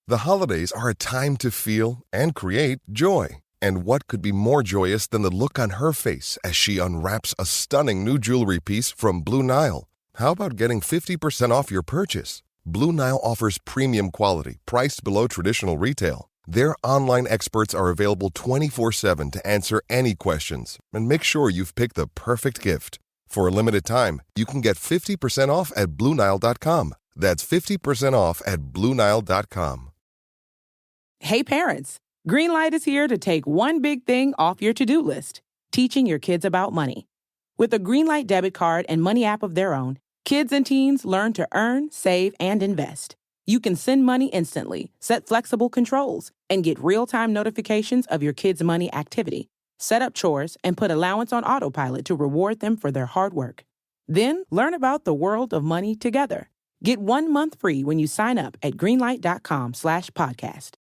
The holidays are a time to feel and create joy. And what could be more joyous than the look on her face as she unwraps a stunning new jewelry piece from Blue Nile? How about getting 50% off your purchase? Blue Nile offers premium quality, priced below traditional retail. Their online experts are available 24/7 to answer any questions and make sure you've picked the perfect gift. For a limited time, you can get 50% off at BlueNile.com. That's 50% off at BlueNile.com. Hey parents, Greenlight is here to take one big thing off your to-do list, teaching your kids about money. With a Greenlight debit card and money app of their own, kids and teens learn to earn, save, and invest. You can send money instantly, set flexible controls, and get real-time notifications of your kids' money activity. Set up chores and put allowance on autopilot to reward them for their hard work. Then learn about the world of money together. Get 1 month free when you sign up at greenlight.com/podcast.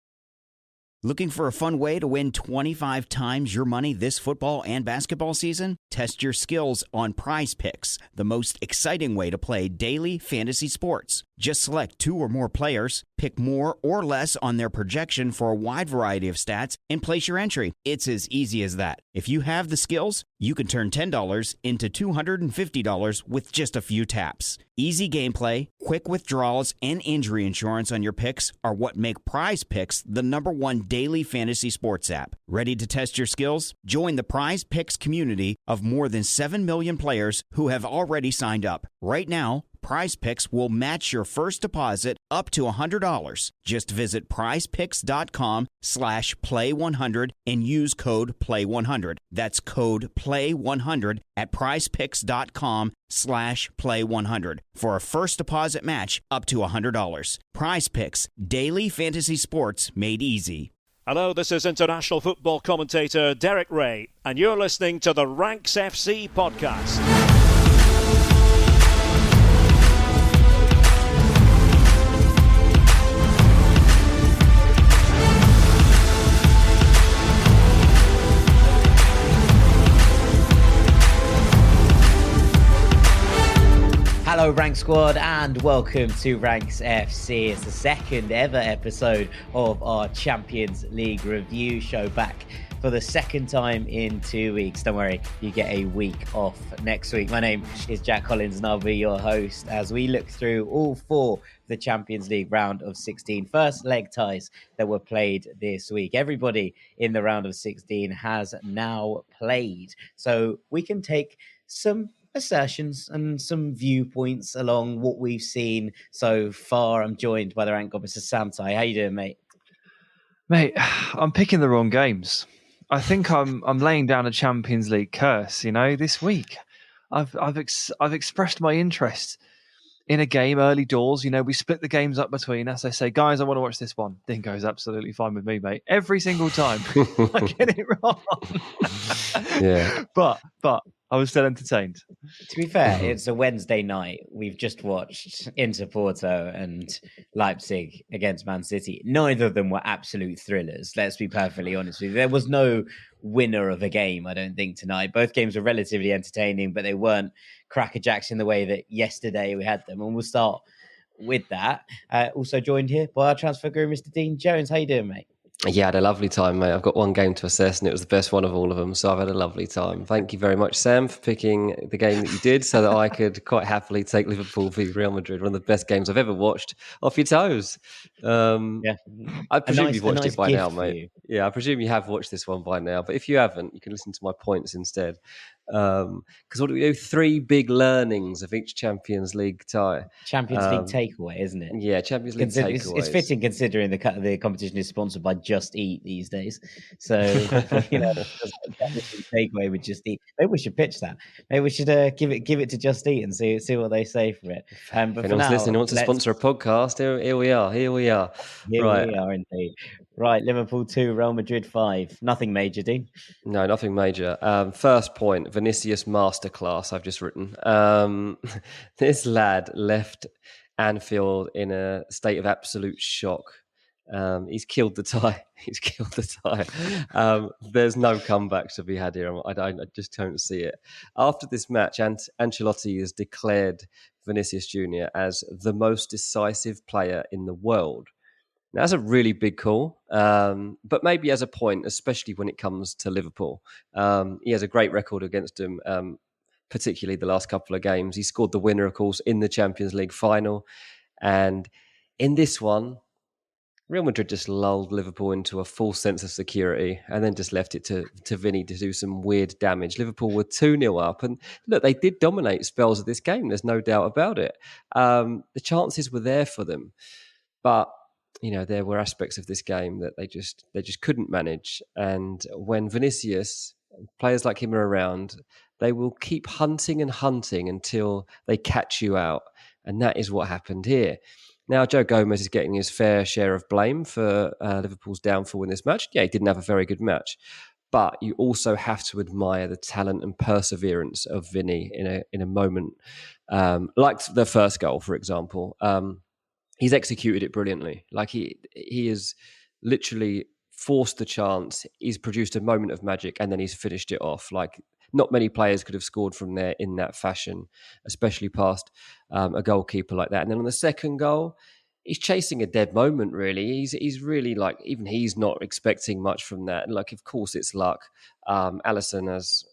Looking for a fun way to win 25 times your money this football and basketball season? Test your skills on Prize Picks, the most exciting way to play daily fantasy sports. Just select 2 or more players, pick more or less on their projection for a wide variety of stats, and place your entry. It's as easy as that. If you have the skills, you can turn $10 into $250 with just a few taps. Easy gameplay, quick withdrawals, and injury insurance on your picks are what make Prize Picks the #1 daily fantasy sports app. Ready to test your skills? Join the Prize Picks community of more than 7 million players who have already signed up. Right now, Prize Picks will match your first deposit up to $100. Just visit prizepicks.com/play100 and use code play100. That's code play100 at prizepicks.com/play100 for a first deposit match up to $100. Prize Picks, daily fantasy sports made easy. Hello, this is international football commentator Derek Ray, and you're listening to the Ranks FC podcast. Hello Rank Squad and welcome to Ranks FC. It's the second ever episode of our Champions League review show, back for the second time in 2 weeks. Don't worry, you get a week off next week. My name is Jack Collins and I'll be your host as we look through all 4 of the Champions League round of 16 first leg ties that were played this week. Everybody in the round of 16 has now played, so we can take some assertions and some viewpoints along what we've seen so far. I'm joined by the rank officer Sam Tai. How you doing, mate? Mate, I'm picking the wrong games. I think I'm laying down a Champions League curse. You know, this week I've expressed my interest in a game early doors. You know, we split the games up between us. I say, guys, I want to watch this one. Then goes absolutely fine with me, mate. Every single time I get it wrong. Yeah, but I was still entertained. To be fair, it's a Wednesday night. We've just watched Inter Porto and Leipzig against Man City. Neither of them were absolute thrillers. Let's be perfectly honest with you. There was no winner of a game, I don't think, tonight. Both games were relatively entertaining, but they weren't crackerjacks in the way that yesterday we had them. And we'll start with that. Also joined here by our transfer guru, Mr. Dean Jones. How you doing, mate? Yeah, I had a lovely time, mate. I've got one game to assess and it was the best one of all of them. So I've had a lovely time. Thank you very much, Sam, for picking the game that you did so that I could quite happily take Liverpool v Real Madrid, one of the best games I've ever watched, off your toes. Yeah, I presume you've watched it by now, you. mate. Yeah, I presume you have watched this one by now. But if you haven't, you can listen to my points instead. Because what do we do? 3 big learnings of each Champions League tie. Champions League takeaway, isn't it? Yeah, Champions League takeaways. It's fitting considering the competition is sponsored by Just Eat these days. So, you know, takeaway with Just Eat. Maybe we should pitch that. Maybe we should give it to Just Eat and see what they say for it. But if anyone's listening, wants to sponsor a podcast, here we are. Here we are indeed. Right, Liverpool 2, Real Madrid 5. Nothing major, Dean? No, nothing major. First point, Vinicius masterclass, I've just written. This lad left Anfield in a state of absolute shock. He's killed the tie. There's no comeback to be had here. I just don't see it. After this match, Ancelotti has declared Vinicius Jr. as the most decisive player in the world. Now, that's a really big call, but maybe as a point, especially when it comes to Liverpool. He has a great record against them, particularly the last couple of games. He scored the winner, of course, in the Champions League final. And in this one, Real Madrid just lulled Liverpool into a false sense of security and then just left it to Vinny to do some weird damage. Liverpool were 2-0 up. And look, they did dominate spells of this game. There's no doubt about it. The chances were there for them. But, there were aspects of this game that they just couldn't manage. And when Vinicius, players like him are around, they will keep hunting and hunting until they catch you out. And that is what happened here. Now, Joe Gomez is getting his fair share of blame for Liverpool's downfall in this match. Yeah, he didn't have a very good match. But you also have to admire the talent and perseverance of Vinny in a moment like the first goal, for example. He's executed it brilliantly. Like he has literally forced the chance. He's produced a moment of magic and then he's finished it off. Like not many players could have scored from there in that fashion, especially past a goalkeeper like that. And then on the second goal, he's chasing a dead moment, really. He's really like, even he's not expecting much from that. And like, of course, it's luck. Alisson has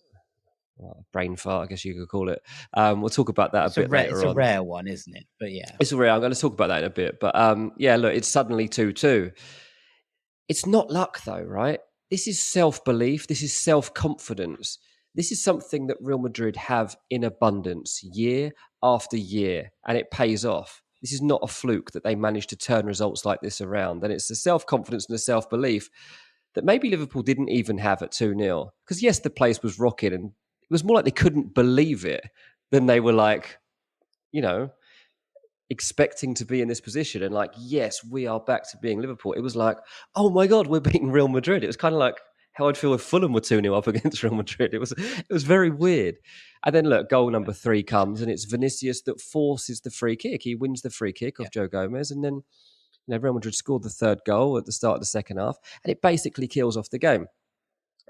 brain fart, I guess you could call it. We'll talk about that later on. It's a rare one, isn't it? But yeah. It's a rare. I'm going to talk about that in a bit. But look, it's suddenly 2-2. It's not luck though, right? This is self-belief. This is self-confidence. This is something that Real Madrid have in abundance year after year, and it pays off. This is not a fluke that they managed to turn results like this around. And it's the self-confidence and the self-belief that maybe Liverpool didn't even have at 2-0. Because yes, the place was rocking, and it was more like they couldn't believe it than they were like, expecting to be in this position. And like, yes, we are back to being Liverpool. It was like, oh my God, we're beating Real Madrid. It was kind of like how I'd feel if Fulham were 2-0 up against Real Madrid. It was very weird. And then look, goal number 3 comes and it's Vinicius that forces the free kick. He wins the free kick off Joe Gomez. And then Real Madrid scored the third goal at the start of the second half. And it basically kills off the game.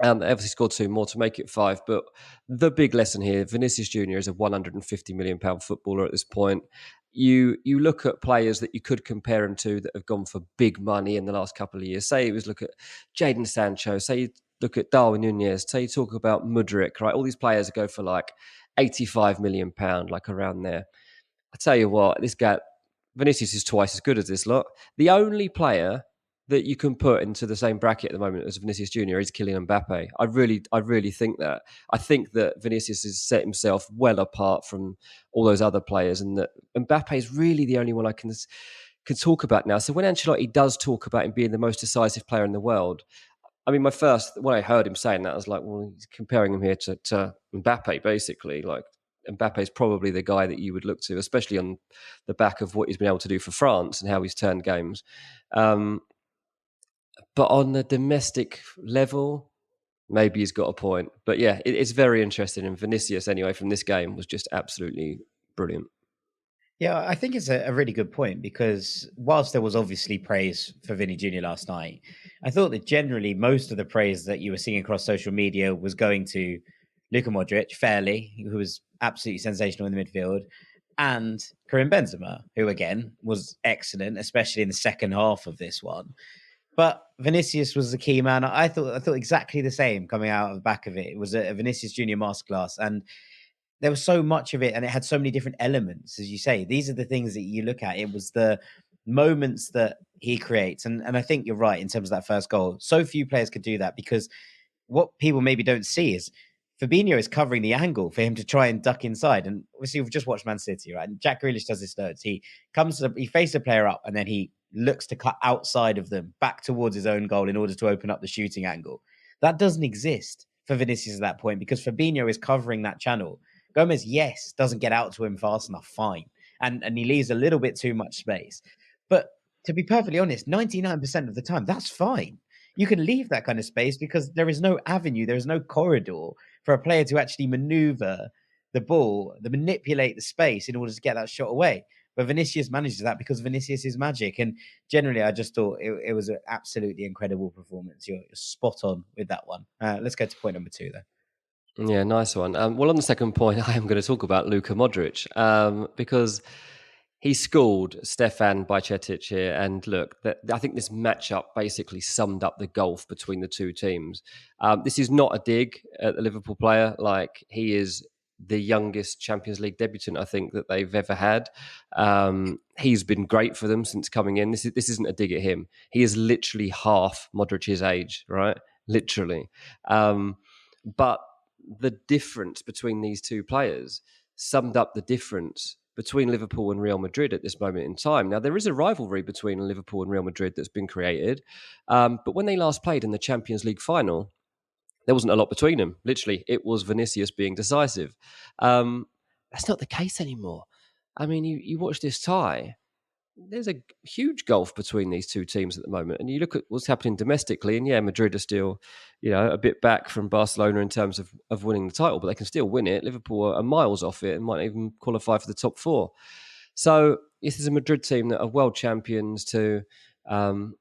They obviously scored 2 more to make it 5. But the big lesson here, Vinicius Jr. is a £150 million footballer at this point. You look at players that you could compare him to that have gone for big money in the last couple of years. Say look at Jadon Sancho. Say you look at Darwin Núñez. Say you talk about Modric, right? All these players go for like £85 million, like around there. I tell you what, this guy, Vinicius is twice as good as this lot. The only player that you can put into the same bracket at the moment as Vinicius Jr. is Kylian Mbappe. I really think that. I think that Vinicius has set himself well apart from all those other players, and that Mbappe is really the only one I can talk about now. So when Ancelotti does talk about him being the most decisive player in the world, I mean, when I heard him saying that, I was like, well, he's comparing him here to Mbappe, basically. Like, Mbappe is probably the guy that you would look to, especially on the back of what he's been able to do for France and how he's turned games. But on the domestic level, maybe he's got a point. But yeah, it's very interesting. And Vinicius, anyway, from this game was just absolutely brilliant. Yeah, I think it's a really good point, because whilst there was obviously praise for Vinny Jr. last night, I thought that generally most of the praise that you were seeing across social media was going to Luka Modric, fairly, who was absolutely sensational in the midfield, and Karim Benzema, who again was excellent, especially in the second half of this one. But Vinicius was the key man. I thought exactly the same coming out of the back of it. It was a Vinicius Jr. masterclass, and there was so much of it, and it had so many different elements, as you say. These are the things that you look at. It was the moments that he creates, and I think you're right in terms of that first goal. So few players could do that, because what people maybe don't see is Fabinho is covering the angle for him to try and duck inside. And obviously, we've just watched Man City, right? And Jack Grealish does this loads. He faces a player up, and then he looks to cut outside of them back towards his own goal in order to open up the shooting angle. That doesn't exist for Vinicius at that point, because Fabinho is covering that channel. Gomez, yes, doesn't get out to him fast enough, fine. And he leaves a little bit too much space. But to be perfectly honest, 99% of the time, that's fine. You can leave that kind of space because there is no avenue, there is no corridor for a player to actually maneuver the ball, to manipulate the space in order to get that shot away. But Vinicius manages that because Vinicius is magic. And generally, I just thought it was an absolutely incredible performance. You're spot on with that one. Let's go to point number 2, then. Yeah, nice one. Well, on the second point, I am going to talk about Luka Modric because he schooled Stefan Bajcetic here. And look, I think this matchup basically summed up the gulf between the two teams. This is not a dig at the Liverpool player. Like, he is the youngest Champions League debutant I think that they've ever had. He's been great for them since coming in. This isn't a dig at him. He is literally half Modric's age, right? Literally. But the difference between these two players summed up the difference between Liverpool and Real Madrid at this moment in time. Now, there is a rivalry between Liverpool and Real Madrid that's been created. But when they last played in the Champions League final, there wasn't a lot between them. Literally, it was Vinicius being decisive. That's not the case anymore. I mean, you watch this tie, there's a huge gulf between these two teams at the moment. And you look at what's happening domestically, and yeah, Madrid are still, a bit back from Barcelona in terms of winning the title, but they can still win it. Liverpool are miles off it and might even qualify for the top four. So this is a Madrid team that are world champions too. And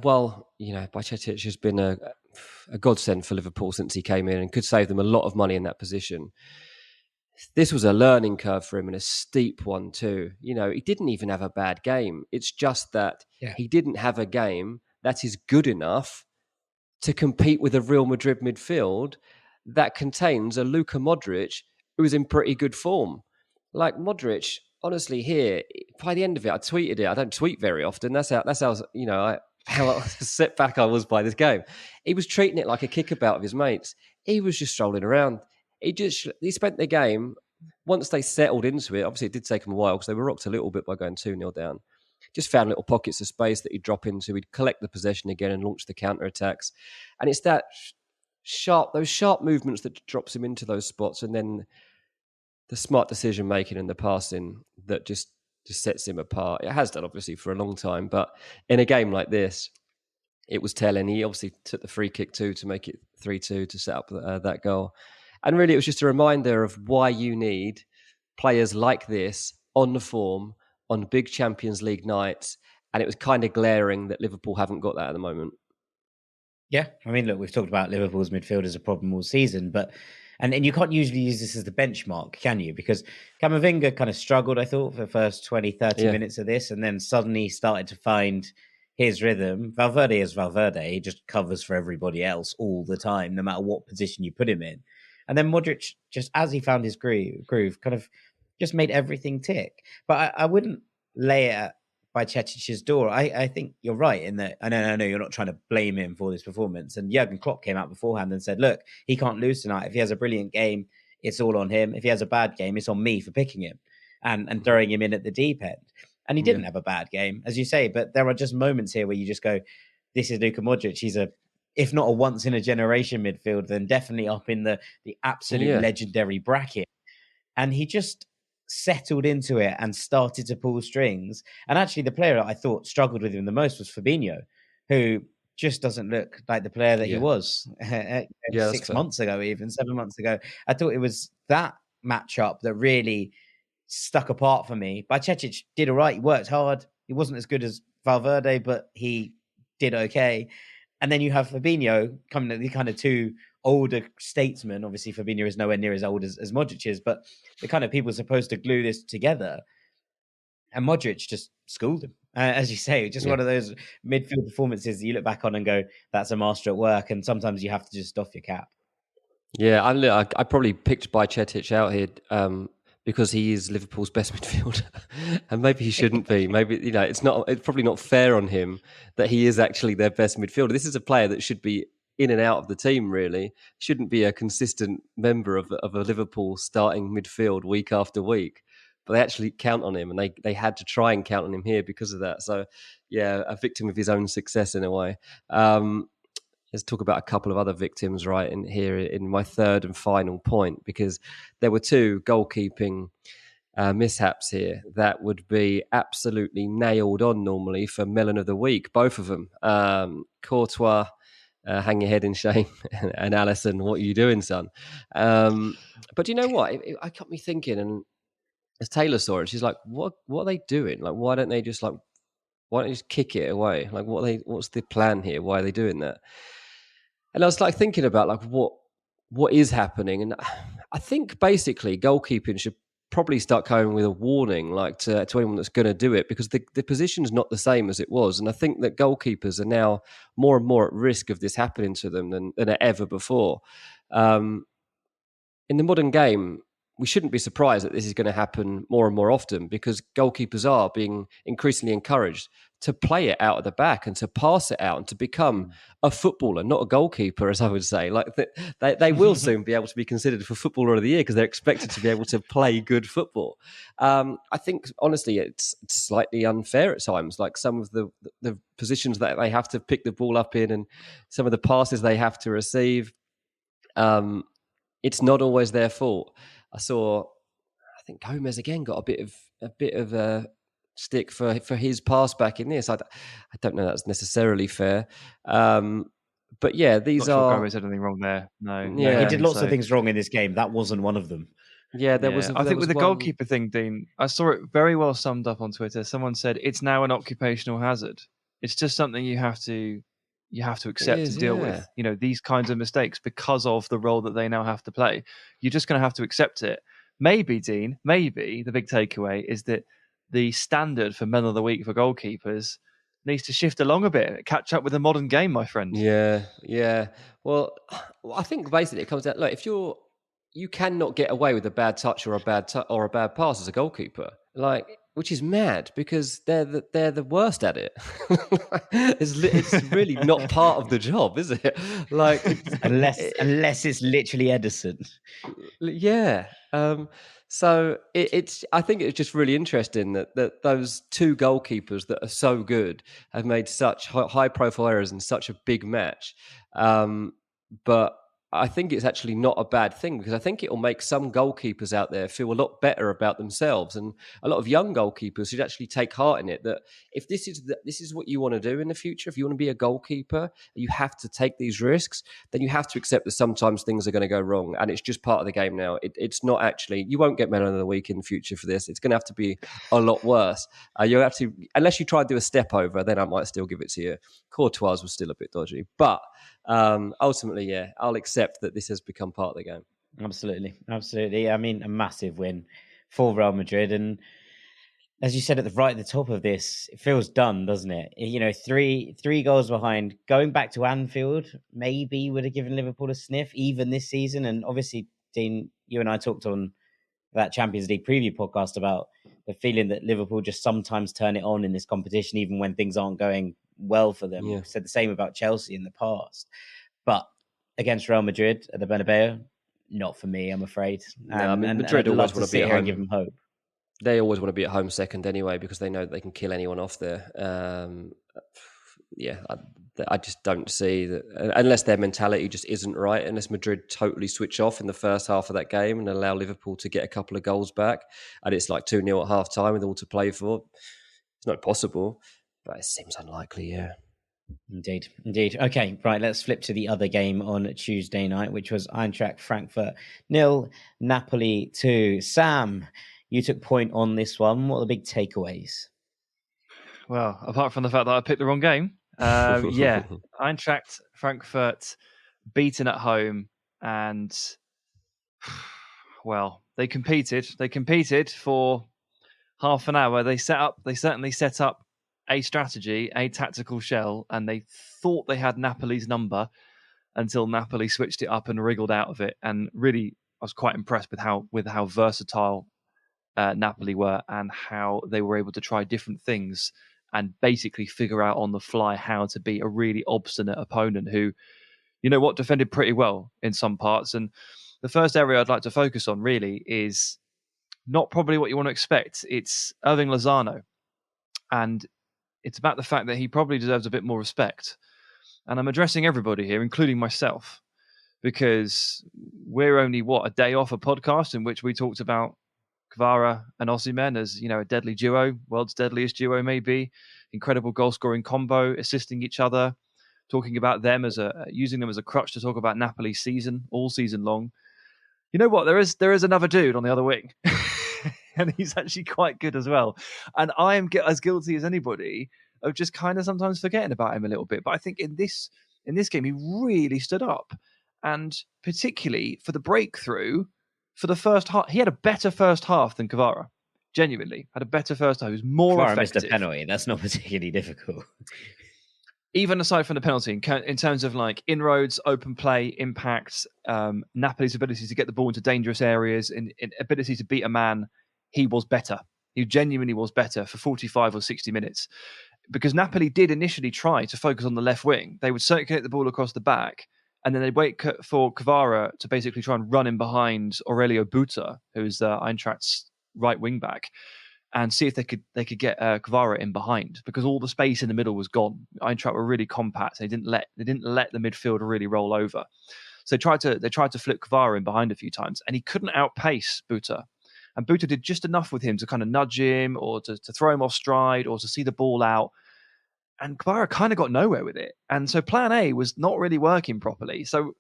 while, Bajcetic has been a godsend for Liverpool since he came in and could save them a lot of money in that position, this was a learning curve for him and a steep one too. He didn't even have a bad game. It's just that he didn't have a game that is good enough to compete with a Real Madrid midfield that contains a Luka Modric who is in pretty good form. Like, Modric, honestly, here, by the end of it, I tweeted it. I don't tweet very often. That's how set back I was by this game. He was treating it like a kickabout of his mates. He was just strolling around. He spent the game, once they settled into it, obviously it did take them a while because they were rocked a little bit by going 2-0 down. Just found little pockets of space that he'd drop into. He'd collect the possession again and launch the counter-attacks. And it's those sharp movements that drops him into those spots, and then the smart decision-making and the passing that just sets him apart. It has done, obviously, for a long time. But in a game like this, it was telling. He obviously took the free kick too to make it 3-2 to set up that goal. And really, it was just a reminder of why you need players like this on the form on big Champions League nights. And it was kind of glaring that Liverpool haven't got that at the moment. Yeah, I mean, look, we've talked about Liverpool's midfield as a problem all season, but and you can't usually use this as the benchmark, can you? Because Camavinga kind of struggled, I thought, for the first 20, 30 minutes of this, and then suddenly started to find his rhythm. Valverde is Valverde. He just covers for everybody else all the time, no matter what position you put him in. And then Modric, just as he found his groove, kind of just made everything tick. But I wouldn't lay it at Bajcetic's door. I think you're right in that. I know you're not trying to blame him for this performance. And Jurgen Klopp came out beforehand and said, look, he can't lose tonight. If he has a brilliant game, it's all on him. If he has a bad game, it's on me for picking him and throwing him in at the deep end. And he didn't have a bad game, as you say. But there are just moments here where you just go, this is Luka Modric. He's if not a once-in-a-generation midfield, then definitely up in the absolute legendary bracket. And he just settled into it and started to pull strings. And actually, the player that I thought struggled with him the most was Fabinho, who just doesn't look like the player that he was 6 months ago, even 7 months ago. I thought it was that matchup that really stuck apart for me. Bajcetic did all right. He worked hard. He wasn't as good as Valverde, but he did okay. And then you have Fabinho coming at the kind of two older statesmen. Obviously, Fabinho is nowhere near as old as Modric is, but the kind of people supposed to glue this together. And Modric just schooled him. As you say, just one of those midfield performances that you look back on and go, that's a master at work. And sometimes you have to just doff your cap. Yeah, I probably picked Bajcetic out here because he is Liverpool's best midfielder, and maybe he shouldn't be. Maybe it's probably not fair on him that he is actually their best midfielder. This is a player that should be in and out of the team. Really, shouldn't be a consistent member of a Liverpool starting midfield week after week. But they actually count on him, and they had to try and count on him here because of that. So, yeah, a victim of his own success in a way. Let's talk about a couple of other victims right in here in my third and final point, because there were two goalkeeping mishaps here that would be absolutely nailed on normally for Melon of the Week, both of them. Courtois, hang your head in shame, and Alisson, what are you doing, son? But you know what? It got me thinking, and as Taylor saw it, she's like, what are they doing? Like, why don't they just kick it away? Like, what's the plan here? Why are they doing that? And I was like thinking about like what is happening, and I think basically goalkeeping should probably start going with a warning, like to anyone that's going to do it, because the position's not the same as it was. And I think that goalkeepers are now more and more at risk of this happening to them than ever before. In the modern game, we shouldn't be surprised that this is going to happen more and more often, because goalkeepers are being increasingly encouraged to play it out of the back and to pass it out and to become a footballer, not a goalkeeper, as I would say. Like they will soon be able to be considered for Footballer of the Year because they're expected to be able to play good football. I think, honestly, it's slightly unfair at times. Like some of the positions that they have to pick the ball up in and some of the passes they have to receive, it's not always their fault. I think Gomez again got a bit of a stick for his pass back in this. I don't know that's necessarily fair. But yeah, these not are... sure Gomez did anything wrong there. No, he did lots of things wrong in this game. That wasn't one of them. Yeah, there was. I think with the goalkeeper thing, Dean, I saw it very well summed up on Twitter. Someone said it's now an occupational hazard. It's just something you have to accept and deal with. You know, these kinds of mistakes because of the role that they now have to play. You're just going to have to accept it. Maybe, Dean, the big takeaway is that the standard for men of the week for goalkeepers needs to shift along a bit, catch up with the modern game, my friend. Yeah. Well, I think basically it comes down. Look, if you cannot get away with a bad touch or a bad pass as a goalkeeper, which is mad because they're the worst at it. It's really not part of the job, is it? Like unless it's literally Edison. Yeah. So I think it's just really interesting that those two goalkeepers that are so good have made such high profile errors in such a big match. But I think it's actually not a bad thing because I think it will make some goalkeepers out there feel a lot better about themselves, and a lot of young goalkeepers should actually take heart in it. That if this is what you want to do in the future, if you want to be a goalkeeper, you have to take these risks. Then you have to accept that sometimes things are going to go wrong, and it's just part of the game now. It's not actually. You won't get Man of the Week in the future for this. It's going to have to be a lot worse. You have to, unless you try and do a step over, then I might still give it to you. Courtois was still a bit dodgy, but ultimately, yeah, I'll accept that this has become part of the game. Absolutely. I mean, a massive win for Real Madrid, and as you said at the top of this, it feels done, doesn't it? You know, three goals behind. Going back to Anfield maybe would have given Liverpool a sniff even this season. And obviously, Dean, you and I talked on that Champions League preview podcast about the feeling that Liverpool just sometimes turn it on in this competition, even when things aren't going well for them. Yeah. Said the same about Chelsea in the past, but against Real Madrid at the Bernabeu, not for me, I'm afraid. Madrid always want to be at home and give them hope. They always want to be at home second anyway because they know they can kill anyone off there. I just don't see that unless their mentality just isn't right, unless Madrid totally switch off in the first half of that game and allow Liverpool to get a couple of goals back, and it's like 2-0 at half time with all to play for. It's not possible, but it seems unlikely, yeah. Indeed. Okay, right, let's flip to the other game on Tuesday night, which was Eintracht Frankfurt 0, Napoli 2. Sam, you took point on this one. What are the big takeaways? Well, apart from the fact that I picked the wrong game, Eintracht Frankfurt beaten at home, and well, they competed. They competed for half an hour. They certainly set up a strategy, a tactical shell, and they thought they had Napoli's number until Napoli switched it up and wriggled out of it. And really, I was quite impressed with how versatile Napoli were and how they were able to try different things and basically figure out on the fly how to beat a really obstinate opponent who, you know what, defended pretty well in some parts. And the first area I'd like to focus on really is not probably what you want to expect. It's Irving Lozano. And it's about the fact that he probably deserves a bit more respect. And I'm addressing everybody here, including myself, because we're only, a day off a podcast in which we talked about Kvara and Osimhen as, you know, a deadly duo, world's deadliest duo maybe, incredible goal-scoring combo, assisting each other, talking about them using them as a crutch to talk about Napoli's season, all season long. You know what? There is another dude on the other wing. And he's actually quite good as well. And I am as guilty as anybody of just kind of sometimes forgetting about him a little bit. But I think in this game, he really stood up. And particularly for the breakthrough for the first half. He had a better first half than Kvara. Genuinely had a better first half. He was more Kvara effective. missed a penalty. That's not particularly difficult. Even aside from the penalty, in terms of like inroads, open play, impacts, Napoli's ability to get the ball into dangerous areas, and ability to beat a man, he was better. He genuinely was better for 45 or 60 minutes. Because Napoli did initially try to focus on the left wing. They would circulate the ball across the back, and then they'd wait for Kvara to basically try and run in behind Aurelio Buta, who's Eintracht's right wing back, and see if they could get Kvara in behind, because all the space in the middle was gone. Eintracht were really compact. They didn't let the midfield really roll over. So they tried to flip Kvara in behind a few times, and he couldn't outpace Buta. And Buta did just enough with him to kind of nudge him, or to throw him off stride, or to see the ball out. And Kvara kind of got nowhere with it. And so plan A was not really working properly. So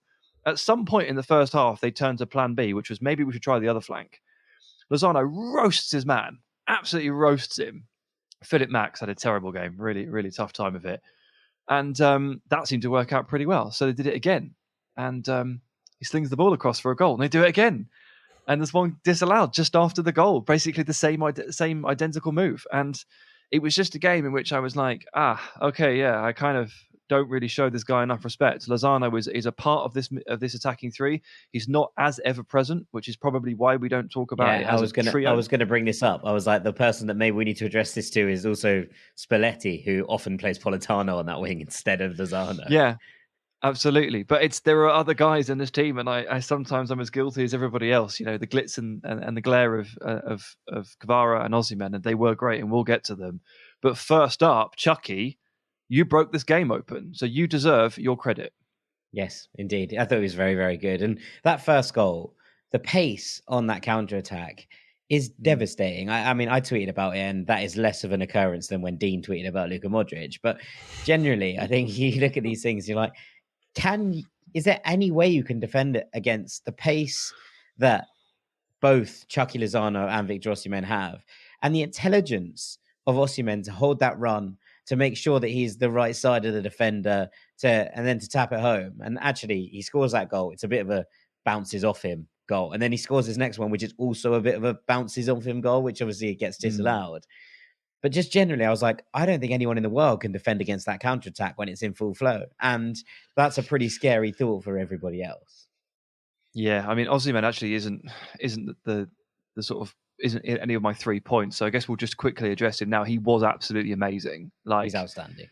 at some point in the first half, they turned to plan B, which was maybe we should try the other flank. Lozano roasts his man, absolutely roasts him. Philip Max had a terrible game, really, really tough time of it. And that seemed to work out pretty well. So they did it again. And he slings the ball across for a goal. And they do it again. And there's one disallowed just after the goal, basically the same identical move. And it was just a game in which I was like, okay, yeah, I kind of don't really show this guy enough respect. Lozano is a part of this attacking three. He's not as ever present, which is probably why we don't talk about it as a trio. I was going to bring this up. I was like, the person that maybe we need to address this to is also Spalletti, who often plays Politano on that wing instead of Lozano. Yeah. Absolutely, but there are other guys in this team, and I sometimes I'm as guilty as everybody else. You know, the glitz and the glare of Kvara and Osimhen, and they were great, and we'll get to them. But first up, Chucky, you broke this game open, so you deserve your credit. Yes, indeed. I thought it was very, very good, and that first goal, the pace on that counter attack is devastating. I mean, I tweeted about it, and that is less of an occurrence than when Dean tweeted about Luka Modric. But generally, I think you look at these things, you're like, is there any way you can defend it against the pace that both Chucky Lozano and Victor Osimhen have, and the intelligence of Osimhen to hold that run, to make sure that he's the right side of the defender, and then to tap it home? And actually, he scores that goal. It's a bit of a bounces off him goal, and then he scores his next one, which is also a bit of a bounces off him goal, which obviously gets disallowed. But just generally, I was like, I don't think anyone in the world can defend against that counterattack when it's in full flow. And that's a pretty scary thought for everybody else. Yeah, I mean, Osimhen actually isn't the sort of, isn't any of my 3 points. So I guess we'll just quickly address him now. He was absolutely amazing. Like, he's outstanding.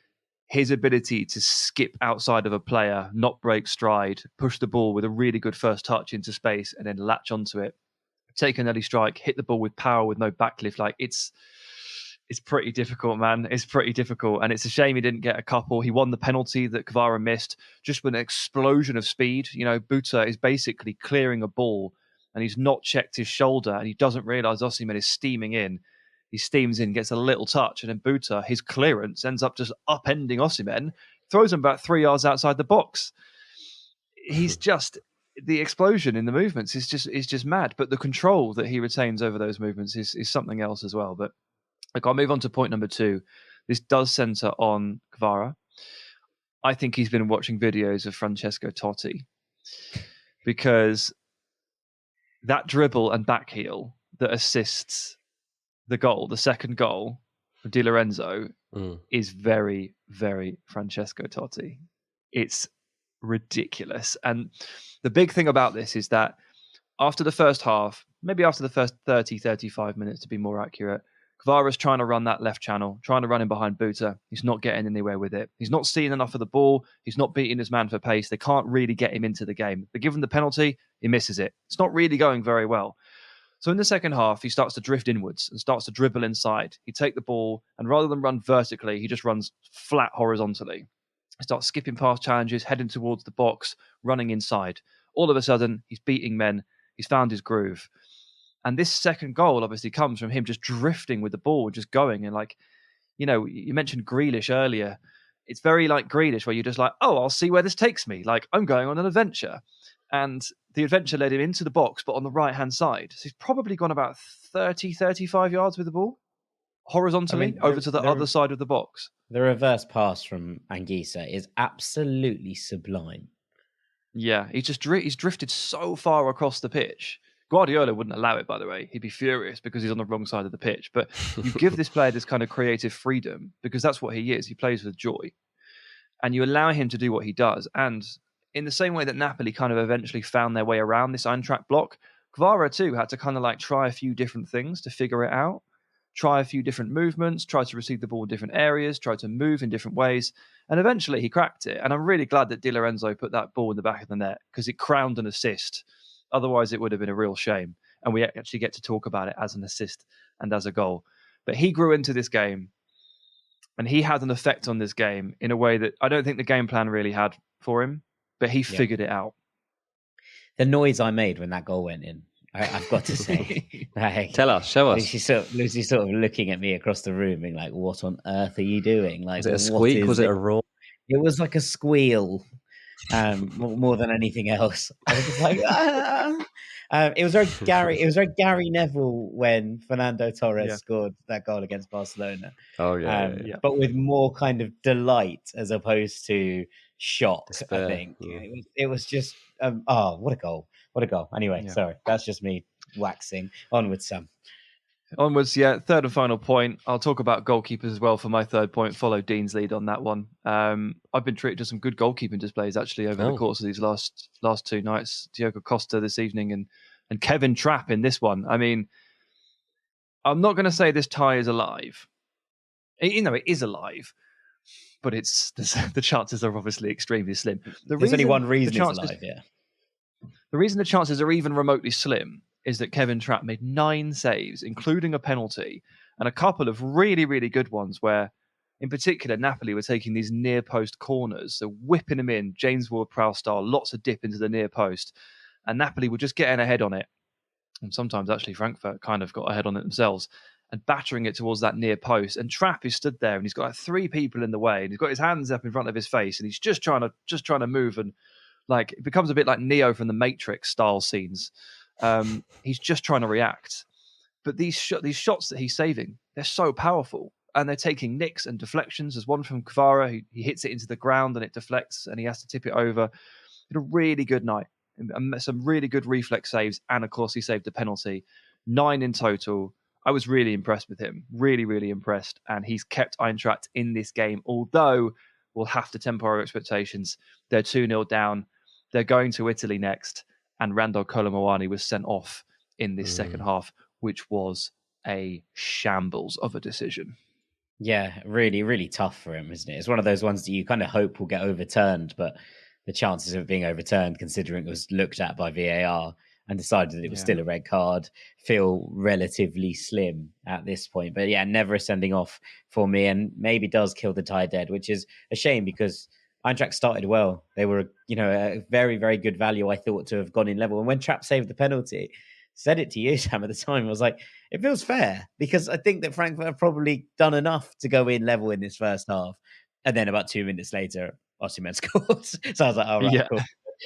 His ability to skip outside of a player, not break stride, push the ball with a really good first touch into space, and then latch onto it, take an early strike, hit the ball with power with no backlift. Like, it's pretty difficult, man. It's pretty difficult. And it's a shame he didn't get a couple. He won the penalty that Kvara missed just with an explosion of speed. You know, Buta is basically clearing a ball, and he's not checked his shoulder, and he doesn't realise Osimhen is steaming in. He steams in, gets a little touch, and then Buta, his clearance ends up just upending Osimhen, throws him about 3 yards outside the box. He's just, the explosion in the movements is just mad. But the control that he retains over those movements is something else as well. But look, I'll move on to point number 2. This does centre on Kvara. I think he's been watching videos of Francesco Totti, because that dribble and back heel that assists the goal, the second goal of Di Lorenzo, is very, very Francesco Totti. It's ridiculous. And the big thing about this is that after the first half, maybe after the first 30, 35 minutes to be more accurate, Kvara's trying to run that left channel, trying to run in behind Buta. He's not getting anywhere with it. He's not seeing enough of the ball. He's not beating his man for pace. They can't really get him into the game. They give him the penalty, he misses it. It's not really going very well. So in the second half, he starts to drift inwards and starts to dribble inside. He take the ball, and rather than run vertically, he just runs flat horizontally. He starts skipping past challenges, heading towards the box, running inside. All of a sudden, he's beating men. He's found his groove. And this second goal obviously comes from him just drifting with the ball, just going. And like, you know, you mentioned Grealish earlier. It's very like Grealish, where you're just like, oh, I'll see where this takes me. Like, I'm going on an adventure. And the adventure led him into the box, but on the right-hand side. So he's probably gone about 30, 35 yards with the ball, horizontally, over to the other side of the box. The reverse pass from Anguissa is absolutely sublime. Yeah, he's drifted so far across the pitch. Guardiola wouldn't allow it, by the way. He'd be furious because he's on the wrong side of the pitch. But you give this player this kind of creative freedom because that's what he is. He plays with joy. And you allow him to do what he does. And in the same way that Napoli kind of eventually found their way around this Eintracht block, Kvara too had to kind of like try a few different things to figure it out, try a few different movements, try to receive the ball in different areas, try to move in different ways. And eventually he cracked it. And I'm really glad that Di Lorenzo put that ball in the back of the net because it crowned an assist. Otherwise, it would have been a real shame. And we actually get to talk about it as an assist and as a goal. But he grew into this game and he had an effect on this game in a way that I don't think the game plan really had for him, but he figured it out. The noise I made when that goal went in, I've got to say. Like, Tell us, show us. Lucy sort of looking at me across the room being like, what on earth are you doing? Like, was it a squeak? Was it a roar? It was like a squeal. More than anything else, I was just like, it was very Gary. It was very Gary Neville when Fernando Torres scored that goal against Barcelona. Oh yeah, but with more kind of delight as opposed to shock. Despair. I think it was just what a goal! What a goal! Anyway, sorry, that's just me waxing onwards, Sam. Onwards, third and final point. I'll talk about goalkeepers as well for my third point. Follow Dean's lead on that one. I've been treated to some good goalkeeping displays actually over the course of these last two nights. Diogo Costa this evening and Kevin Trapp in this one. I mean, I'm not going to say this tie is alive. It is alive, but the chances are obviously extremely slim. There's only one reason it's alive. The reason the chances are even remotely slim is that Kevin Trapp made 9 saves, including a penalty, and a couple of really, really good ones where, in particular, Napoli were taking these near-post corners, so whipping them in, James Ward-Prowse style, lots of dip into the near post, and Napoli were just getting ahead on it. And sometimes, actually, Frankfurt kind of got ahead on it themselves, and battering it towards that near post. And Trapp is stood there, and he's got like 3 people in the way, and he's got his hands up in front of his face, and he's just trying to move, and like it becomes a bit like Neo from the Matrix style scenes. He's just trying to react, but these shots that he's saving, they're so powerful, and they're taking nicks and deflections. There's one from Kvara, he hits it into the ground and it deflects, and he has to tip it over. Had a really good night, some really good reflex saves, and of course he saved a penalty. 9 in total. I was really impressed with him, really, really impressed, and he's kept Eintracht in this game. Although we'll have to temper our expectations. They're 2-0 down. They're going to Italy next. And Randall Colomowani was sent off in this second half, which was a shambles of a decision. Yeah, really, really tough for him, isn't it? It's one of those ones that you kind of hope will get overturned, but the chances of it being overturned, considering it was looked at by VAR and decided that it was still a red card, feel relatively slim at this point. But never a sending off for me, and maybe does kill the tie dead, which is a shame because Eintracht started well. They were, a very, very good value, I thought, to have gone in level. And when Trapp saved the penalty, said it to you, Sam, at the time, I was like, it feels fair because I think that Frankfurt have probably done enough to go in level in this first half. And then about 2 minutes later, Osimhen scored. So I was like, all right, cool.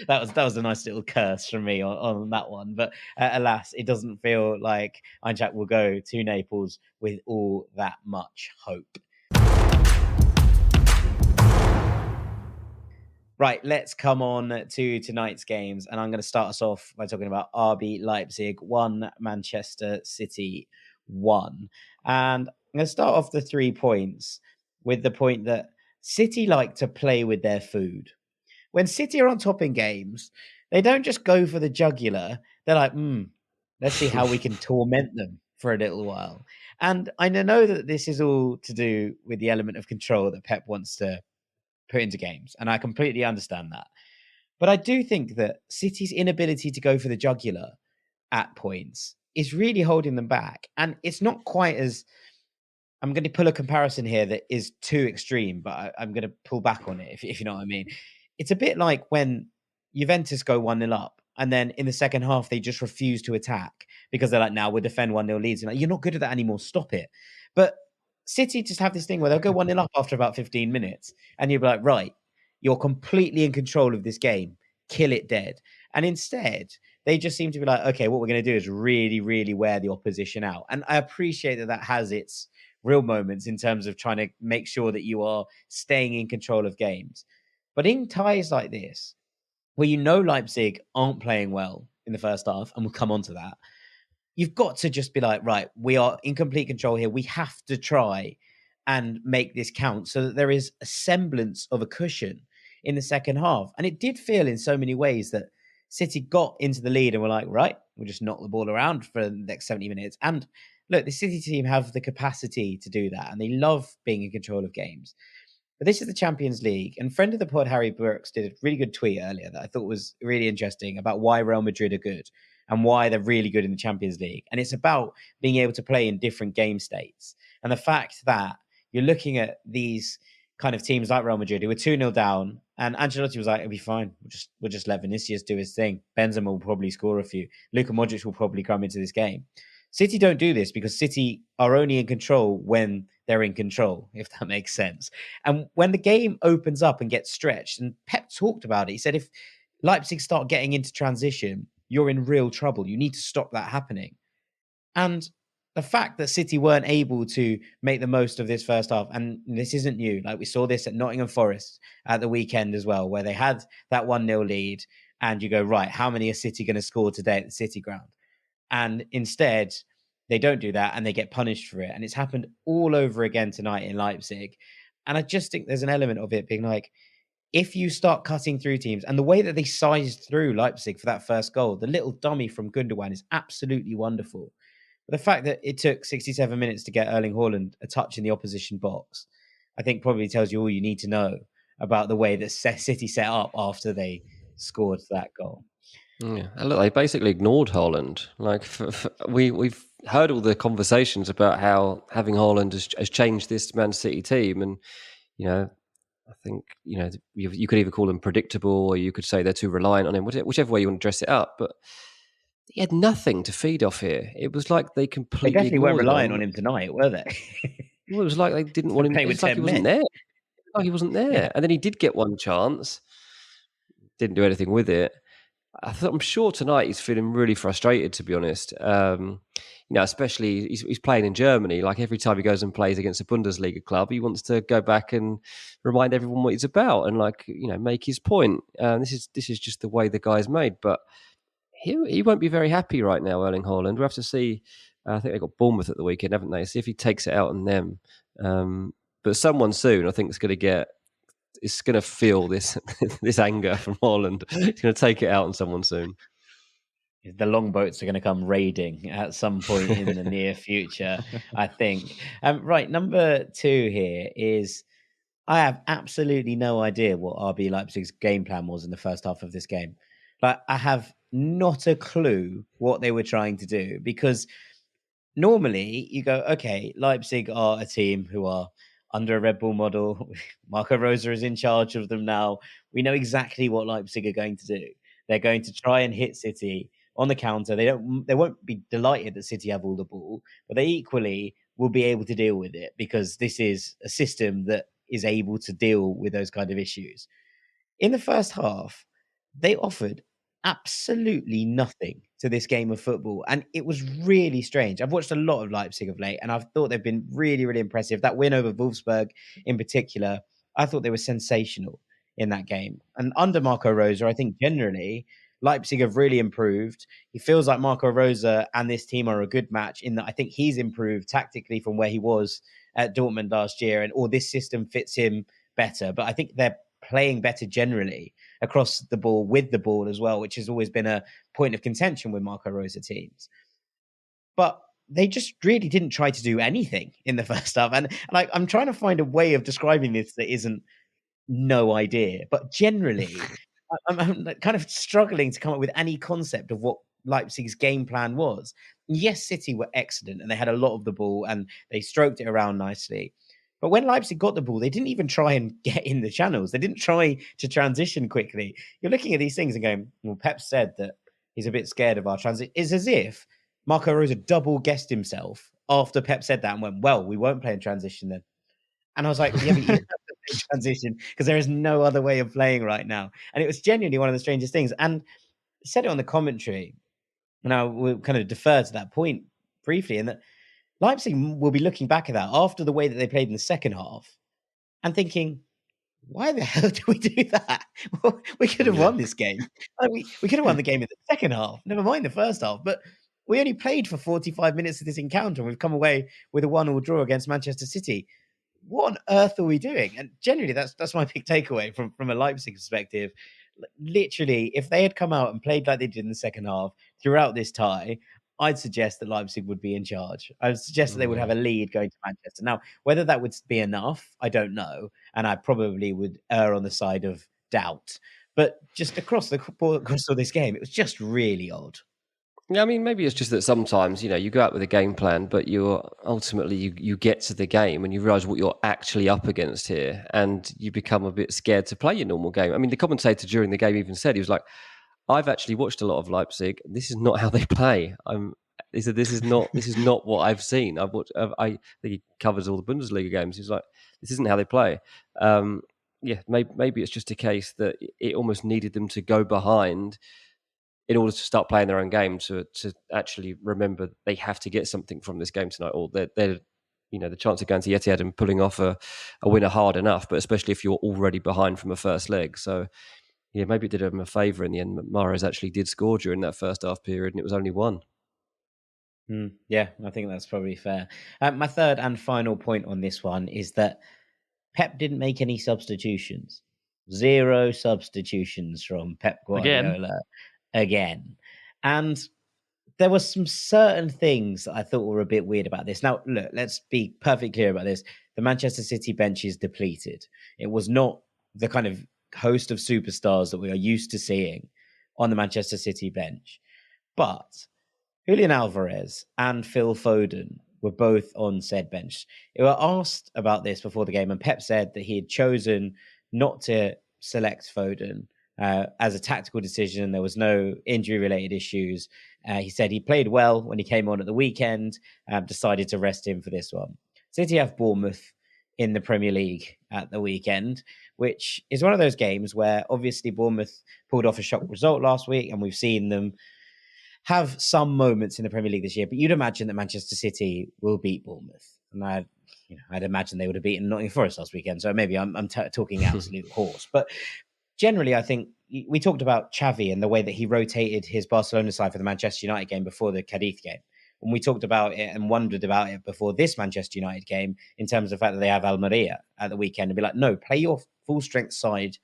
That was a nice little curse from me on that one. But alas, it doesn't feel like Eintracht will go to Naples with all that much hope. Right, let's come on to tonight's games. And I'm going to start us off by talking about RB Leipzig 1, Manchester City 1. And I'm going to start off the 3 points with the point that City like to play with their food. When City are on top in games, they don't just go for the jugular. They're like, let's see how we can torment them for a little while. And I know that this is all to do with the element of control that Pep wants to put into games. And I completely understand that. But I do think that City's inability to go for the jugular at points is really holding them back. And it's not quite as... I'm going to pull a comparison here that is too extreme, but I'm going to pull back on it, if you know what I mean. It's a bit like when Juventus go 1-0 up, and then in the second half, they just refuse to attack because they're like, now we'll defend 1-0 leads. And like, you're not good at that anymore. Stop it. But City just have this thing where they'll go 1-0 up after about 15 minutes. And you'll be like, right, you're completely in control of this game. Kill it dead. And instead, they just seem to be like, okay, what we're going to do is really, really wear the opposition out. And I appreciate that has its real moments in terms of trying to make sure that you are staying in control of games. But in ties like this, where Leipzig aren't playing well, in the first half, and we'll come on to that. You've got to just be like, right, we are in complete control here. We have to try and make this count so that there is a semblance of a cushion in the second half. And it did feel in so many ways that City got into the lead and were like, right, we'll just knock the ball around for the next 70 minutes. And look, the City team have the capacity to do that, and they love being in control of games. But this is the Champions League. And friend of the pod, Harry Brooks, did a really good tweet earlier that I thought was really interesting about why Real Madrid are good and why they're really good in the Champions League. And it's about being able to play in different game states. And the fact that you're looking at these kind of teams like Real Madrid who were 2-0 down, and Ancelotti was like, it'll be fine. We'll just let Vinicius do his thing. Benzema will probably score a few. Luka Modric will probably come into this game. City don't do this because City are only in control when they're in control, if that makes sense. And when the game opens up and gets stretched, and Pep talked about it, he said, if Leipzig start getting into transition, you're in real trouble. You need to stop that happening. And the fact that City weren't able to make the most of this first half, and this isn't new, like we saw this at Nottingham Forest at the weekend as well, where they had that 1-0 lead, and you go, right, how many are City going to score today at the City ground? And instead, they don't do that and they get punished for it. And it's happened all over again tonight in Leipzig. And I just think there's an element of it being like, if you start cutting through teams, and the way that they sized through Leipzig for that first goal, the little dummy from Gundogan is absolutely wonderful. But the fact that it took 67 minutes to get Erling Haaland a touch in the opposition box, I think probably tells you all you need to know about the way that City set up after they scored that goal. Yeah, look, they basically ignored Haaland. Like we've heard all the conversations about how having Haaland has changed this Man City team, and I think you could either call them predictable, or you could say they're too reliant on him, whichever way you want to dress it up. But he had nothing to feed off here. It was like they completely definitely weren't relying on him tonight, were they? Well, it was like they didn't want him. It's like he wasn't there. Like he wasn't there, yeah. And then he did get one chance, didn't do anything with it. I'm sure tonight he's feeling really frustrated, to be honest. Especially he's playing in Germany. Like every time he goes and plays against a Bundesliga club, he wants to go back and remind everyone what he's about and make his point. This is just the way the guy's made. But he won't be very happy right now, Erling Haaland. We'll have to see. I think they got Bournemouth at the weekend, haven't they? See if he takes it out on them. But someone soon, I think, is going to feel this anger from Haaland. He's going to take it out on someone soon. The longboats are going to come raiding at some point in the near future, I think. Right, number 2 here is I have absolutely no idea what RB Leipzig's game plan was in the first half of this game. Like, I have not a clue what they were trying to do, because normally you go, okay, Leipzig are a team who are under a Red Bull model. Marco Rose is in charge of them now. We know exactly what Leipzig are going to do. They're going to try and hit City on the counter. They won't be delighted that City have all the ball, but they equally will be able to deal with it because this is a system that is able to deal with those kind of issues. In the first half, they offered absolutely nothing to this game of football, and it was really strange. I've watched a lot of Leipzig of late, and I've thought they've been really, really impressive. That win over Wolfsburg in particular, I thought they were sensational in that game. And under Marco Rose, I think generally Leipzig have really improved. He feels like Marco Rose and this team are a good match in that I think he's improved tactically from where he was at Dortmund last year, or this system fits him better. But I think they're playing better generally across the ball, with the ball as well, which has always been a point of contention with Marco Rose teams. But they just really didn't try to do anything in the first half. And like, I'm trying to find a way of describing this that isn't no idea. But generally, I'm kind of struggling to come up with any concept of what Leipzig's game plan was. Yes, City were excellent and they had a lot of the ball and they stroked it around nicely. But when Leipzig got the ball, they didn't even try and get in the channels. They didn't try to transition quickly. You're looking at these things and going, well, Pep said that he's a bit scared of our transition. It's as if Marco Rose double guessed himself after Pep said that and went, well, we won't play in transition then. And I was like, yeah, but you have to play transition because there is no other way of playing right now. And it was genuinely one of the strangest things. And I said it on the commentary, and I will kind of defer to that point briefly, and that Leipzig will be looking back at that after the way that they played in the second half and thinking, why the hell did we do that? Well, we could have won this game. Like, we could have won the game in the second half, never mind the first half. But we only played for 45 minutes of this encounter, and we've come away with a 1-1 draw against Manchester City. What on earth are we doing? And generally, that's my big takeaway from a Leipzig perspective. Literally, if they had come out and played like they did in the second half throughout this tie, I'd suggest that Leipzig would be in charge. I would suggest that they would have a lead going to Manchester. Now, whether that would be enough, I don't know. And I probably would err on the side of doubt. But just across all this game, it was just really odd. Yeah, I mean, maybe it's just that sometimes, you go out with a game plan, but you get to the game and you realise what you're actually up against here, and you become a bit scared to play your normal game. I mean, the commentator during the game even said, he was like, I've actually watched a lot of Leipzig. This is not how they play. He said, this is not what I've seen. I think he covers all the Bundesliga games. He's like, this isn't how they play. Maybe it's just a case that it almost needed them to go behind in order to start playing their own game, to actually remember they have to get something from this game tonight, or they're the chance of going to Etihad and pulling off a winner hard enough, but especially if you're already behind from a first leg. So, yeah, maybe it did them a favour in the end. Mahrez actually did score during that first half period, and it was only one. Yeah, I think that's probably fair. My third and final point on this one is that Pep didn't make any substitutions. 0 substitutions from Pep Guardiola. Again. And there were some certain things that I thought were a bit weird about this. Now, look, let's be perfectly clear about this. The Manchester City bench is depleted. It was not the kind of host of superstars that we are used to seeing on the Manchester City bench. But Julian Alvarez and Phil Foden were both on said bench. They were asked about this before the game, and Pep said that he had chosen not to select Foden as a tactical decision. There was no injury-related issues. He said he played well when he came on at the weekend, decided to rest him for this one. City have Bournemouth in the Premier League at the weekend, which is one of those games where obviously Bournemouth pulled off a shock result last week, and we've seen them have some moments in the Premier League this year. But you'd imagine that Manchester City will beat Bournemouth. And I'd imagine they would have beaten Nottingham Forest last weekend. So maybe I'm talking absolute horse. But generally, I think we talked about Xavi and the way that he rotated his Barcelona side for the Manchester United game before the Cadiz game. When we talked about it and wondered about it before this Manchester United game, in terms of the fact that they have Almeria at the weekend, and be like, no, play your full strength side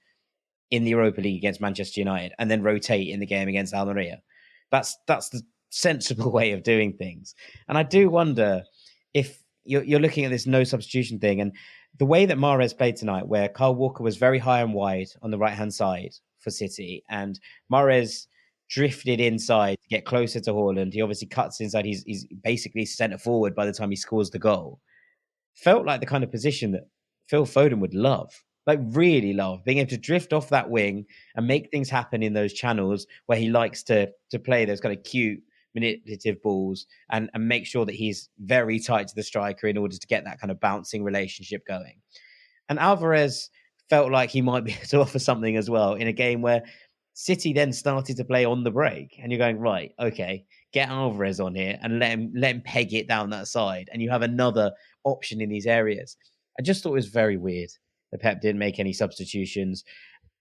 in the Europa League against Manchester United and then rotate in the game against Almeria. That's the sensible way of doing things. And I do wonder if you're looking at this no substitution thing, and the way that Mahrez played tonight, where Kyle Walker was very high and wide on the right-hand side for City, and Mahrez drifted inside to get closer to Haaland. He obviously cuts inside. He's basically centre forward by the time he scores the goal. Felt like the kind of position that Phil Foden would love, like really love, being able to drift off that wing and make things happen in those channels where he likes to play those kind of cute, manipulative balls and make sure that he's very tight to the striker in order to get that kind of bouncing relationship going. And Alvarez felt like he might be able to offer something as well in a game where City then started to play on the break, and you're going, right, okay, get Alvarez on here and let him peg it down that side, and you have another option in these areas. I just thought it was very weird that Pep didn't make any substitutions,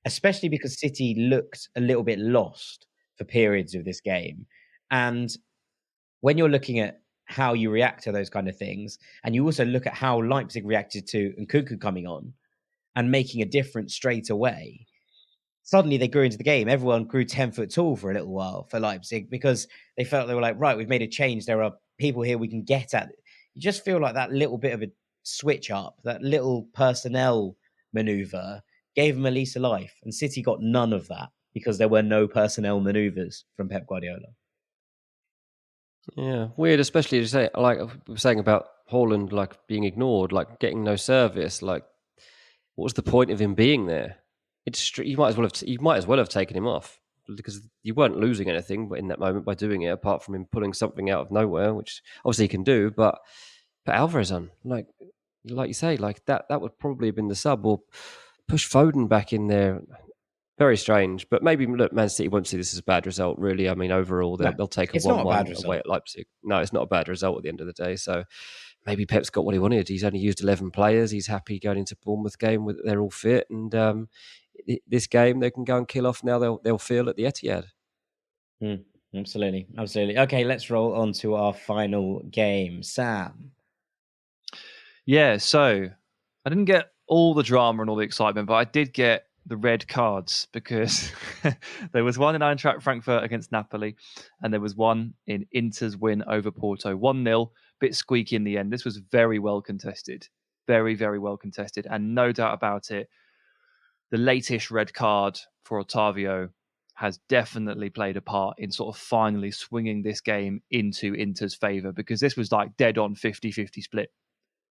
especially because City looked a little bit lost for periods of this game. And when you're looking at how you react to those kind of things, and you also look at how Leipzig reacted to Nkunku coming on and making a difference straight away, suddenly they grew into the game. Everyone grew 10 foot tall for a little while for Leipzig because they felt they were like, right, we've made a change. There are people here we can get at. You just feel like that little bit of a switch up, that little personnel maneuver gave them a lease of life. And City got none of that because there were no personnel maneuvers from Pep Guardiola. Yeah, weird, especially to say, like we were saying about Haaland, like being ignored, like getting no service. Like, what was the point of him being there? You might as well have taken him off because you weren't losing anything in that moment by doing it, apart from him pulling something out of nowhere, which obviously he can do. But Alvarez on, like you say, like that would probably have been the sub, or push Foden back in there. Very strange, but maybe look, Man City won't see this as a bad result. Really, I mean, overall they'll take a 1-1 away at Leipzig. No, it's not a bad result at the end of the day. So maybe Pep's got what he wanted. He's only used 11 players. He's happy going into Bournemouth game with they're all fit, and this game they can go and kill off now. They'll feel at the Etihad. Absolutely. Okay, let's roll on to our final game. Sam. Yeah, so I didn't get all the drama and all the excitement, but I did get the red cards because there was one in Eintracht Frankfurt against Napoli, and there was one in Inter's win over Porto. 1-0, bit squeaky in the end. This was very well contested. Very, very well contested. And no doubt about it, the latest red card for Otavio has definitely played a part in sort of finally swinging this game into Inter's favour, because this was like dead on 50-50 split.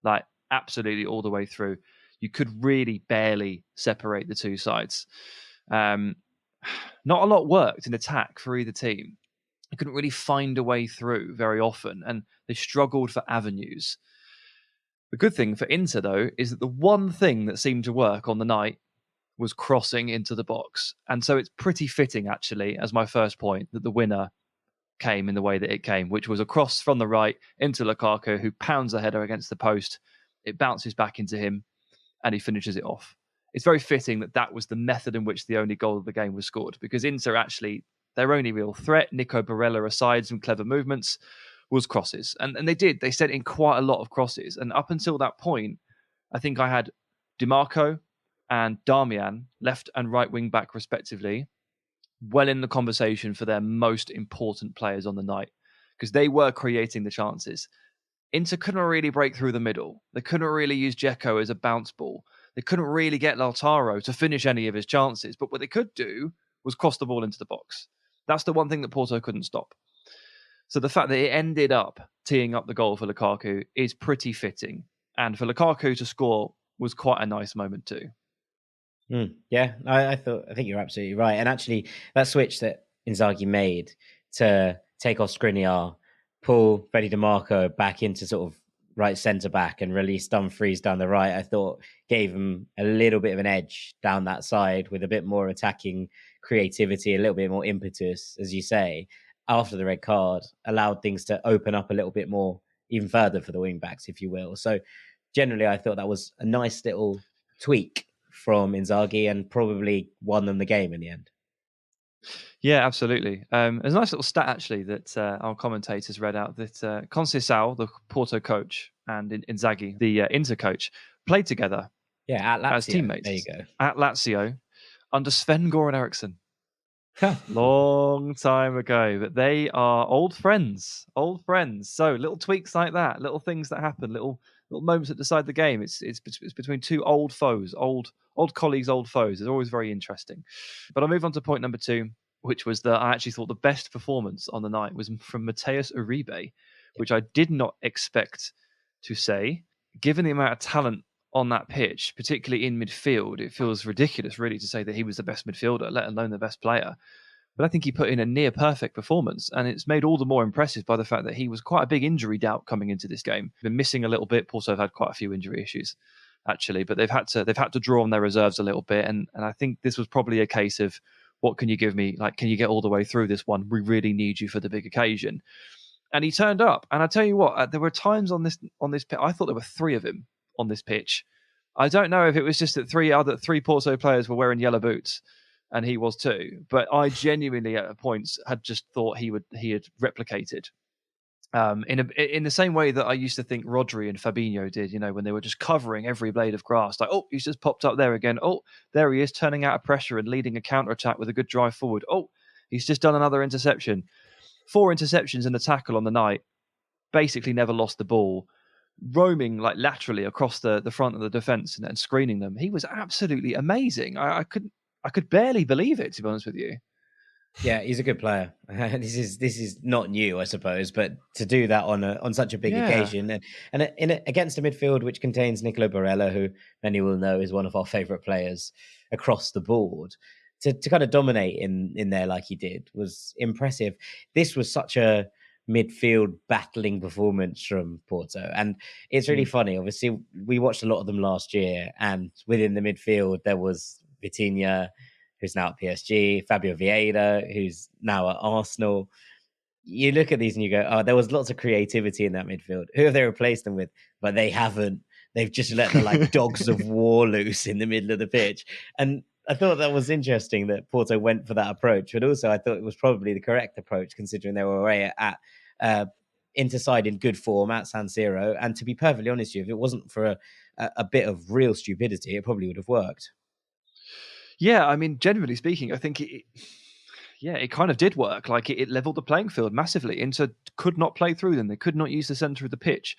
Like absolutely all the way through. You could really barely separate the two sides. Not a lot worked in attack for either team. They couldn't really find a way through very often, and they struggled for avenues. The good thing for Inter, though, is that the one thing that seemed to work on the night was crossing into the box. And so it's pretty fitting, actually, as my first point, that the winner came in the way that it came, which was a cross from the right into Lukaku, who pounds the header against the post. It bounces back into him, and he finishes it off. It's very fitting that that was the method in which the only goal of the game was scored, because Inter actually, their only real threat, Nico Barella aside some clever movements, was crosses. And they did. They sent in quite a lot of crosses. And up until that point, I think I had DiMarco and Darmian, left and right wing back respectively, well in the conversation for their most important players on the night, because they were creating the chances. Inter couldn't really break through the middle. They couldn't really use Dzeko as a bounce ball. They couldn't really get Lautaro to finish any of his chances. But what they could do was cross the ball into the box. That's the one thing that Porto couldn't stop. So the fact that it ended up teeing up the goal for Lukaku is pretty fitting. And for Lukaku to score was quite a nice moment too. Yeah, I think you're absolutely right. And actually, that switch that Inzaghi made to take off Skriniar, pull Freddie DiMarco back into sort of right centre back and release Dumfries down the right, I thought gave him a little bit of an edge down that side with a bit more attacking creativity, a little bit more impetus, as you say, after the red card, allowed things to open up a little bit more, even further for the wing backs, if you will. So generally, I thought that was a nice little tweak from Inzaghi and probably won them the game in the end. Yeah, absolutely. There's a nice little stat, actually, that our commentators read out, that Conceição, the Porto coach, and Inzaghi, the Inter coach, played together at Lazio. As teammates. There you go. At Lazio, under Sven-Göran Eriksson. Long time ago, but they are old friends. So little tweaks like that, little things that happen, little moments that decide the game. It's between two old foes, old colleagues, old foes. It's always very interesting. But I'll move on to point number 2, which was that I actually thought the best performance on the night was from Matheus Uribe, which I did not expect to say. Given the amount of talent on that pitch, particularly in midfield, it feels ridiculous really to say that he was the best midfielder, let alone the best player. But I think he put in a near perfect performance, and it's made all the more impressive by the fact that he was quite a big injury doubt coming into this game. Been missing a little bit. Porto have had quite a few injury issues, actually, but they've had to draw on their reserves a little bit, and I think this was probably a case of, what can you give me? Like, can you get all the way through this one? We really need you for the big occasion. And he turned up, and I tell you what, there were times on this pitch, I thought there were 3 of him on this pitch. I don't know if it was just that 3 Porto players were wearing yellow boots, and he was too. But I genuinely, at points, had just thought he had replicated in the same way that I used to think Rodri and Fabinho did. When they were just covering every blade of grass, like, oh, he's just popped up there again. Oh, there he is, turning out of pressure and leading a counter attack with a good drive forward. Oh, he's just done another interception. 4 interceptions in the tackle on the night. Basically, never lost the ball. Roaming like laterally across the front of the defence and screening them. He was absolutely amazing. I could barely believe it, to be honest with you. Yeah, he's a good player. This is not new, I suppose, but to do that on such a big occasion and against a midfield which contains Nicolo Barella, who many will know is one of our favourite players across the board, to kind of dominate in there like he did was impressive. This was such a midfield battling performance from Porto, and it's really funny. Obviously, we watched a lot of them last year, and within the midfield there was Vitinha, who's now at PSG, Fabio Vieira, who's now at Arsenal. you look at these and you go, oh, there was lots of creativity in that midfield. Who have they replaced them with? But they haven't. They've just let the dogs of war loose in the middle of the pitch. And I thought that was interesting that Porto went for that approach. But also I thought it was probably the correct approach, considering they were away at Interside in good form at San Siro. And to be perfectly honest with you, if it wasn't for a bit of real stupidity, it probably would have worked. Yeah, I mean, generally speaking, I think it kind of did work. Like it leveled the playing field massively. Inter could not play through them. They could not use the centre of the pitch.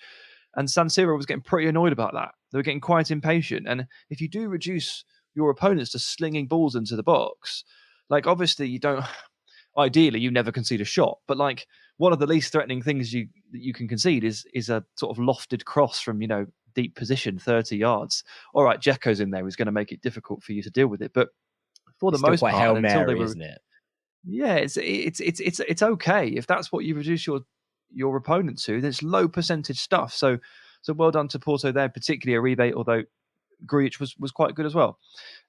And San Siro was getting pretty annoyed about that. They were getting quite impatient. And if you do reduce your opponents to slinging balls into the box, like obviously you don't, ideally you never concede a shot, but like one of the least threatening things you can concede is a sort of lofted cross from, deep position, 30 yards. All right, Dzeko's in there, who's going to make it difficult for you to deal with it. But for the most part, Hail Mary, until they were, isn't it? Yeah, it's okay if that's what you reduce your opponent to. There's low percentage stuff. So well done to Porto there, particularly Uribe, although Grujic was quite good as well.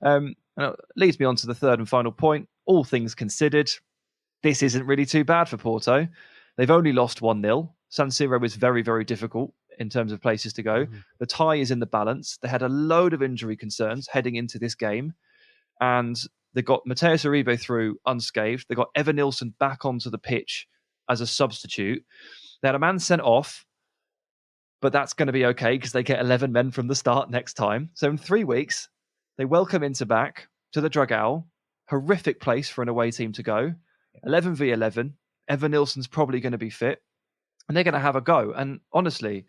And it leads me on to the third and final point. All things considered, this isn't really too bad for Porto. They've only lost 1-0. San Siro is very, very difficult in terms of places to go. The tie is in the balance. They had a load of injury concerns heading into this game. And they got Matheus Uribe through unscathed. They got Evan Nilsson back onto the pitch as a substitute. They had a man sent off, but that's going to be okay because they get 11 men from the start next time. So in 3 weeks, they welcome Inter back to the Dragao. Horrific place for an away team to go. 11v11. Evan Nilsson's probably going to be fit. And they're going to have a go. And honestly,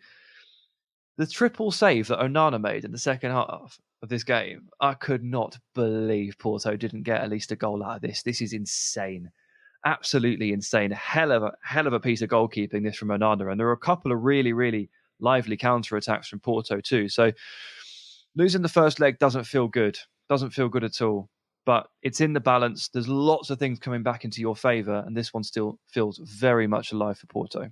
the triple save that Onana made in the second half of this game, I could not believe Porto didn't get at least a goal out of this. This is insane. Absolutely insane. Hell of a piece of goalkeeping, this from Onana. And there were a couple of really, really lively counter-attacks from Porto too. So losing the first leg doesn't feel good. Doesn't feel good at all. But it's in the balance. There's lots of things coming back into your favour. And this one still feels very much alive for Porto.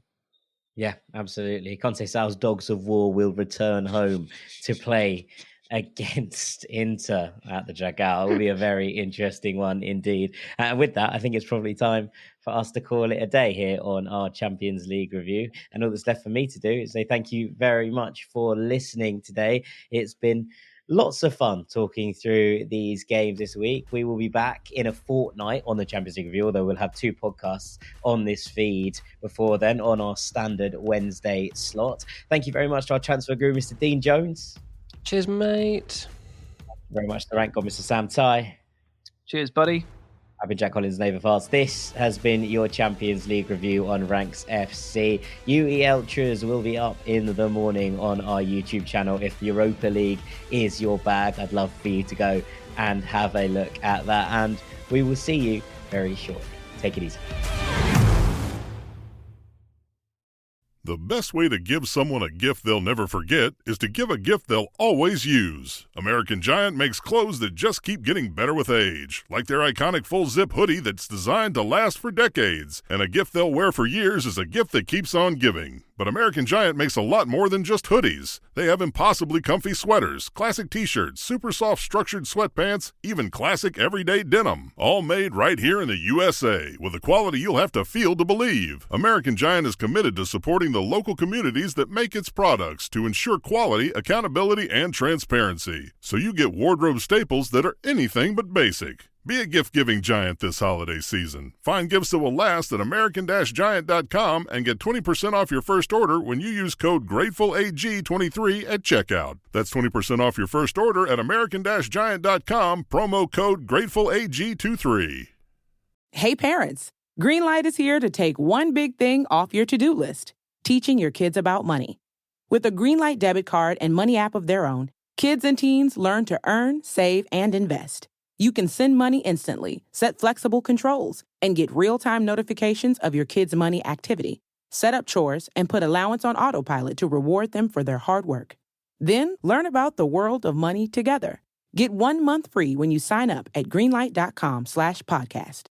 Yeah, absolutely. Conceição's Dogs of War will return home to play against Inter at the Dragao. It will be a very interesting one indeed. And with that, I think it's probably time for us to call it a day here on our Champions League review. And all that's left for me to do is say thank you very much for listening today. It's been lots of fun talking through these games this week. We will be back in a fortnight on the Champions League review, although we'll have 2 podcasts on this feed before then on our standard Wednesday slot. Thank you very much to our transfer guru, Mr. Dean Jones. Cheers, mate. Thank you very much to the rank god, Mr. Sam Tai. Cheers, buddy. I've been Jack Collins, Neva Fast. This has been your Champions League review on Ranks FC. UEL Ultras will be up in the morning on our YouTube channel. If the Europa League is your bag, I'd love for you to go and have a look at that. And we will see you very shortly. Take it easy. The best way to give someone a gift they'll never forget is to give a gift they'll always use. American Giant makes clothes that just keep getting better with age, like their iconic full-zip hoodie that's designed to last for decades. And a gift they'll wear for years is a gift that keeps on giving. But American Giant makes a lot more than just hoodies. They have impossibly comfy sweaters, classic t-shirts, super soft structured sweatpants, even classic everyday denim. All made right here in the USA, with a quality you'll have to feel to believe. American Giant is committed to supporting the local communities that make its products to ensure quality, accountability, and transparency. So you get wardrobe staples that are anything but basic. Be a gift-giving giant this holiday season. Find gifts that will last at American-Giant.com and get 20% off your first order when you use code GratefulAG23 at checkout. That's 20% off your first order at American-Giant.com, promo code GratefulAG23. Hey parents, Greenlight is here to take one big thing off your to-do list, teaching your kids about money. With a Greenlight debit card and money app of their own, kids and teens learn to earn, save, and invest. You can send money instantly, set flexible controls, and get real-time notifications of your kids' money activity. Set up chores and put allowance on autopilot to reward them for their hard work. Then learn about the world of money together. Get 1 month free when you sign up at greenlight.com/podcast.